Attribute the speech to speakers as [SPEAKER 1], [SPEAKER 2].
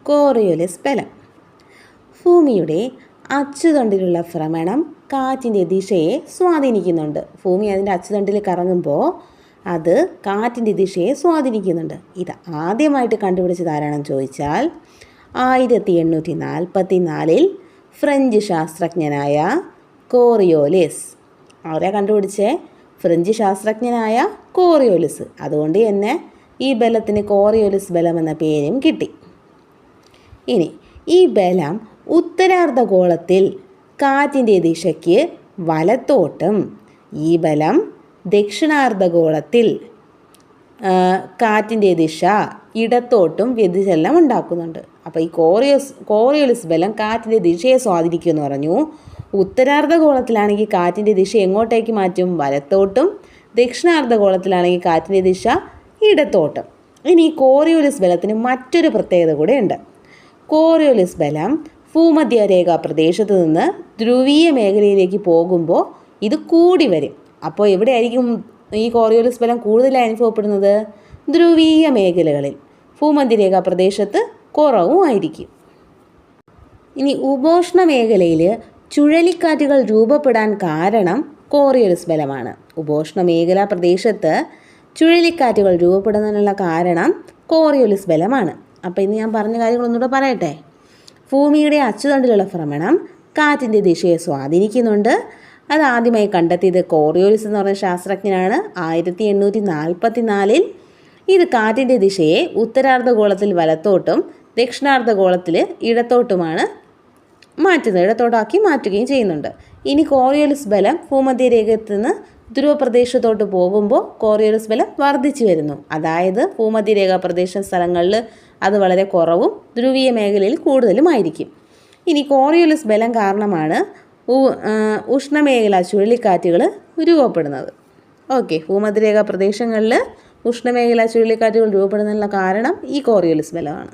[SPEAKER 1] Coriolis ബലം. ഭൂമിയുടെ അച്ചുതണ്ടിലുള്ള ഭ്രമണം കാറ്റിൻ്റെ ദിശയെ സ്വാധീനിക്കുന്നുണ്ട്. ഭൂമി അതിൻ്റെ അച്ചുതണ്ടിൽ കറങ്ങുമ്പോൾ അത് കാറ്റിൻ്റെ ദിശയെ സ്വാധീനിക്കുന്നുണ്ട്. ഇത് ആദ്യമായിട്ട് കണ്ടുപിടിച്ചത് ആരാണെന്ന് ചോദിച്ചാൽ 1844 ഫ്രഞ്ച് ശാസ്ത്രജ്ഞനായ കോറിയോലിസ്. അവരെ കണ്ടുപിടിച്ചേ ഫ്രഞ്ച് ശാസ്ത്രജ്ഞനായ കോറിയോലിസ്. അതുകൊണ്ട് തന്നെ ഈ ബലത്തിന് കോറിയോലിസ് ബലം എന്ന പേരും കിട്ടി. ഇനി ഈ ബലം ഉത്തരാർദ്ധഗോളത്തിൽ കാറ്റിൻ്റെ ദിശയ്ക്ക് വലത്തോട്ടും ഈ ബലം ദക്ഷിണാർദ്ധഗോളത്തിൽ കാറ്റിൻ്റെ ദിശ ഇടത്തോട്ടും വ്യതിചലനം ഉണ്ടാക്കുന്നുണ്ട്. അപ്പോൾ ഈ കോറിയോലിസ് ബലം കാറ്റിൻ്റെ ദിശയെ സ്വാധീനിക്കുമെന്ന് പറഞ്ഞു. ഉത്തരാർദ്ധഗോളത്തിലാണെങ്കിൽ കാറ്റിൻ്റെ ദിശ എങ്ങോട്ടേക്ക് മാറ്റും? വലത്തോട്ടും. ദക്ഷിണാർദ്ധഗോളത്തിലാണെങ്കിൽ കാറ്റിൻ്റെ ദിശ ഇടത്തോട്ടും. ഇനി ഈ കോറിയോലിസ് ബലത്തിന് മറ്റൊരു പ്രത്യേകത കൂടെ ഉണ്ട്. കോറിയോലിസ് ബലം ഭൂമധ്യരേഖ പ്രദേശത്ത് നിന്ന് ധ്രുവീയ മേഖലയിലേക്ക് പോകുമ്പോൾ ഇത് കൂടി വരും. അപ്പോൾ എവിടെയായിരിക്കും ഈ കോറിയോലിസ് ബലം കൂടുതലായി അനുഭവപ്പെടുന്നത്? ധ്രുവീയ മേഖലകളിൽ. ഭൂമധ്യരേഖ പ്രദേശത്ത് കുറവും ആയിരിക്കും. ഇനി ഉപോഷ്ണ മേഖലയിൽ ചുഴലിക്കാറ്റുകൾ രൂപപ്പെടാൻ കാരണം കോറിയോലിസ് ബലമാണ്. ഉപോഷ്ണ മേഖലാ പ്രദേശത്ത് ചുഴലിക്കാറ്റുകൾ രൂപപ്പെടുന്നതിനുള്ള കാരണം കോറിയോലിസ് ബലമാണ്. അപ്പോൾ ഇന്ന് ഞാൻ പറഞ്ഞ കാര്യങ്ങളൊന്നുകൂടെ പറയട്ടെ. ഭൂമിയുടെ അച്ചുതണ്ടിലുള്ള ഭ്രമണം കാറ്റിൻ്റെ ദിശയെ സ്വാധീനിക്കുന്നുണ്ട്. അത് ആദ്യമായി കണ്ടെത്തിയത് കോറിയോലിസ് എന്ന് പറഞ്ഞ ശാസ്ത്രജ്ഞനാണ് 1844. ഇത് കാറ്റിൻ്റെ ദിശയെ ഉത്തരാർദ്ധഗോളത്തിൽ വലത്തോട്ടും ദക്ഷിണാർദ്ധഗോളത്തിൽ ഇടത്തോട്ടുമാണ് ഇടത്തോട്ടാക്കി മാറ്റുകയും ചെയ്യുന്നുണ്ട്. ഇനി കോറിയോലിസ് ബലം ഭൂമധ്യരേഖയിൽ നിന്ന് ധ്രുവപ്രദേശത്തോട്ട് പോകുമ്പോൾ കോറിയോലിസ് ബലം വർദ്ധിച്ചു വരുന്നു. അതായത് ഭൂമധ്യരേഖ പ്രദേശ സ്ഥലങ്ങളിൽ അത് വളരെ കുറവും ധ്രുവീയ മേഖലയിൽ കൂടുതലുമായിരിക്കും. ഇനി കോറിയോലിസ് ബലം കാരണമാണ് ഉഷ്ണമേഖലാ ചുഴലിക്കാറ്റുകൾ രൂപപ്പെടുന്നത്. ഓക്കെ, ഭൂമധ്യരേഖ പ്രദേശങ്ങളിൽ ഉഷ്ണമേഖലാ ചുഴലിക്കാറ്റുകൾ രൂപപ്പെടുന്നതിനുള്ള കാരണം ഈ കോറിയോലിസ് ബലമാണ്.